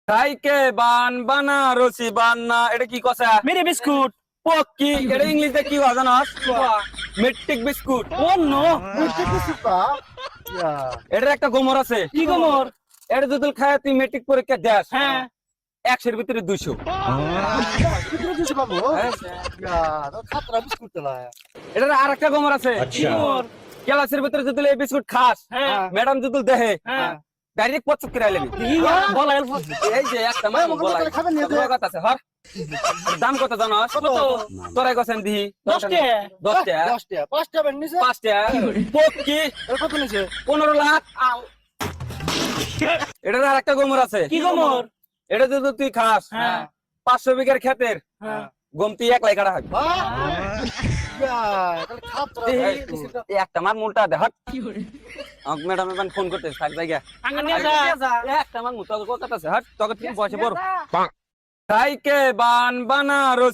খাইকে বান বানারসি বান্না এটা কি কথা? Mary biscuit. পক্কি এটা ইংলিশে কি কথা জানাস? Matric biscuit. Oh no. এটার একটা গোমর আছে। কি গোমর? এটা যদি খায় তুই মেট্রিক পরীক্ষা দেস, হ্যাঁ। 100 এর ভিতরে 200। এটার আর একটা গোমর আছে। কি গোমর? ক্লাসের ভিতরে যদি এই বিস্কুট খাস, হ্যাঁ। ম্যাডাম যদি দেহে, হ্যাঁ। ডাইরেক্ট পছক করে আইলেবি। বলা হেল্প। এই যে একটা মামু বলাই কথা আছে হর। এর দাম কত জানাস? কত? তোরাই কছেন দিহি 10 টাকা। 10 টাকা 5 টাকা পক্কি 15 লাখ। এটার আর একটা গোমর আছে। কি গোমর? এটা যদি তুই খাস, হ্যাঁ। 500 বিঘার ক্ষেতের হ্যাঁ। গম তুই একলাই কাটা হবে। এই একটা মার মুলটা দে হট। ম্যাডাম এবার ফোন করতে থাক জায়গা। আঙ্গা নিয়ে যা। একটা মার মুলটা কথা আছে হট। তোকে তুই বসে বড়। খাইকে বান বানারস